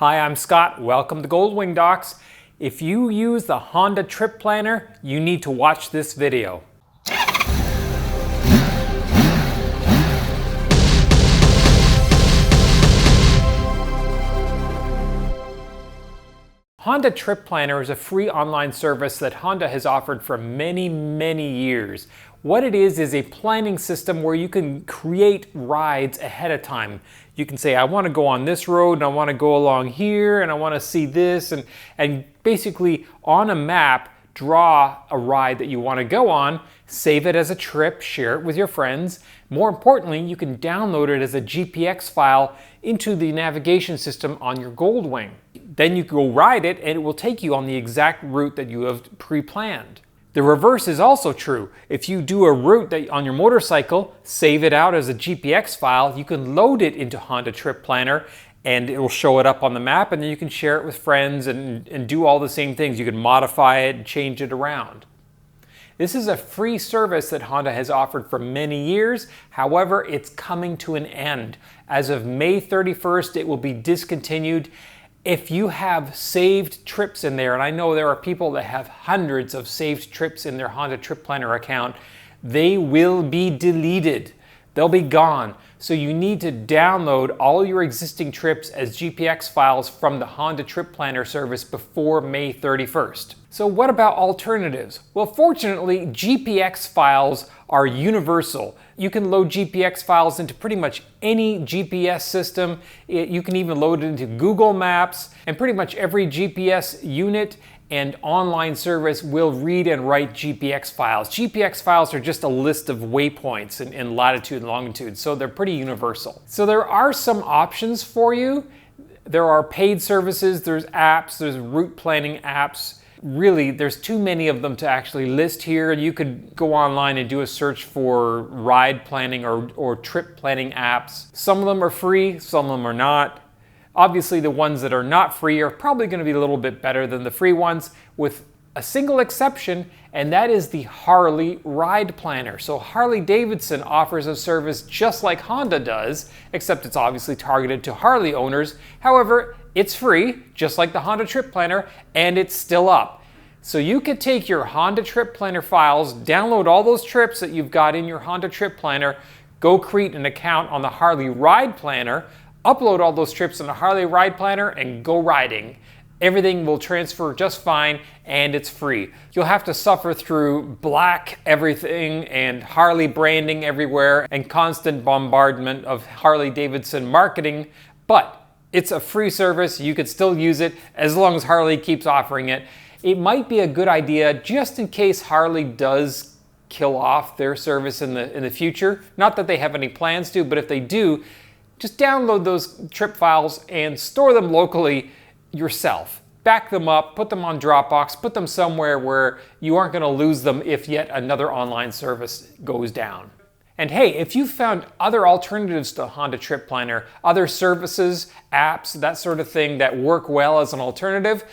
Hi, I'm Scott. Welcome to Goldwing Docs. If you use the Honda Trip Planner, you need to watch this video. Honda Trip Planner is a free online service that Honda has offered for many years. What it is a planning system where you can create rides ahead of time. You can say, I want to go on this road and I want to go along here and I want to see this, and basically on a map draw a ride that you want to go on, save it as a trip, share it with your friends. More importantly, you can download it as a GPX file into the navigation system on your Goldwing. Then you go ride it and it will take you on the exact route that you have pre-planned. The reverse is also true. If you do a route that on your motorcycle, save it out as a GPX file, you can load it into Honda Trip Planner and it will show it up on the map, and then you can share it with friends and do all the same things. You can modify it and change it around. This is a free service that Honda has offered for many years. However, it's coming to an end. As of May 31st, it will be discontinued. If you have saved trips in there, and I know there are people that have hundreds of saved trips in their Honda Trip Planner account, they will be deleted. They'll be gone. So you need to download all your existing trips as GPX files from the Honda Trip Planner service before May 31st. So what about alternatives? Well, fortunately, GPX files are universal. You can load GPX files into pretty much any GPS system. You can even load it into Google Maps, and pretty much every GPS unit and online service will read and write GPX files. GPX files are just a list of waypoints in latitude and longitude, so they're pretty universal. So there are some options for you. There are paid services, there's apps, there's route planning apps. Really, there's too many of them to actually list here. You could go online and do a search for ride planning or trip planning apps. Some of them are free, some of them are not. Obviously, the ones that are not free are probably going to be a little bit better than the free ones, with a single exception, and that is the Harley Ride Planner. So Harley-Davidson offers a service just like Honda does, except it's obviously targeted to Harley owners. However, it's free, just like the Honda Trip Planner, and it's still up. So you could take your Honda Trip Planner files, download all those trips that you've got in your Honda Trip Planner, go create an account on the Harley Ride Planner, upload all those trips on the Harley Ride Planner, and go riding. Everything will transfer just fine, and it's free. You'll have to suffer through black everything and Harley branding everywhere and constant bombardment of Harley-Davidson marketing, but it's a free service. You could still use it as long as Harley keeps offering it. It might be a good idea just in case Harley does kill off their service in the future. Not that they have any plans to, but if they do, just download those trip files and store them locally yourself. Back them up, put them on Dropbox, put them somewhere where you aren't going to lose them if yet another online service goes down. And hey, if you've found other alternatives to Honda Trip Planner, other services, apps, that sort of thing that work well as an alternative,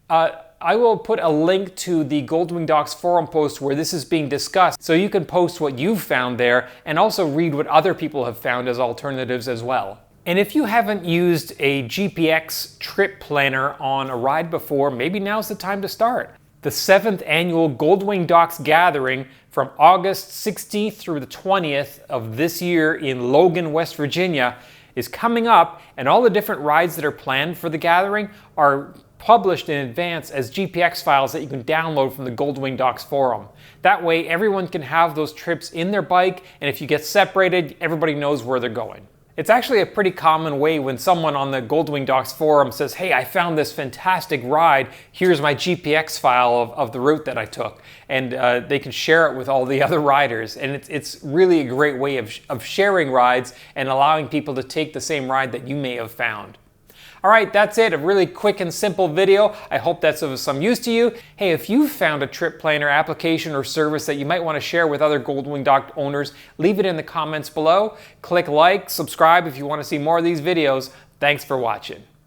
I will put a link to the Goldwing Docs forum post where this is being discussed, so you can post what you've found there and also read what other people have found as alternatives as well. And if you haven't used a GPX trip planner on a ride before, maybe now's the time to start. The 7th annual Goldwing Docs gathering from August 16th through the 20th of this year in Logan, West Virginia is coming up, and all the different rides that are planned for the gathering are published in advance as GPX files that you can download from the Goldwing Docs forum. That way everyone can have those trips in their bike, and if you get separated, everybody knows where they're going. It's actually a pretty common way when someone on the Goldwing Docs forum says, hey, I found this fantastic ride, here's my GPX file of the route that I took. And they can share it with all the other riders. And it's really a great way of sharing rides and allowing people to take the same ride that you may have found. All right, that's it. A really quick and simple video. I hope that's of some use to you. Hey, if you've found a trip planner application or service that you might want to share with other Goldwing Doc owners, leave it in the comments below. Click like, subscribe if you want to see more of these videos. Thanks for watching.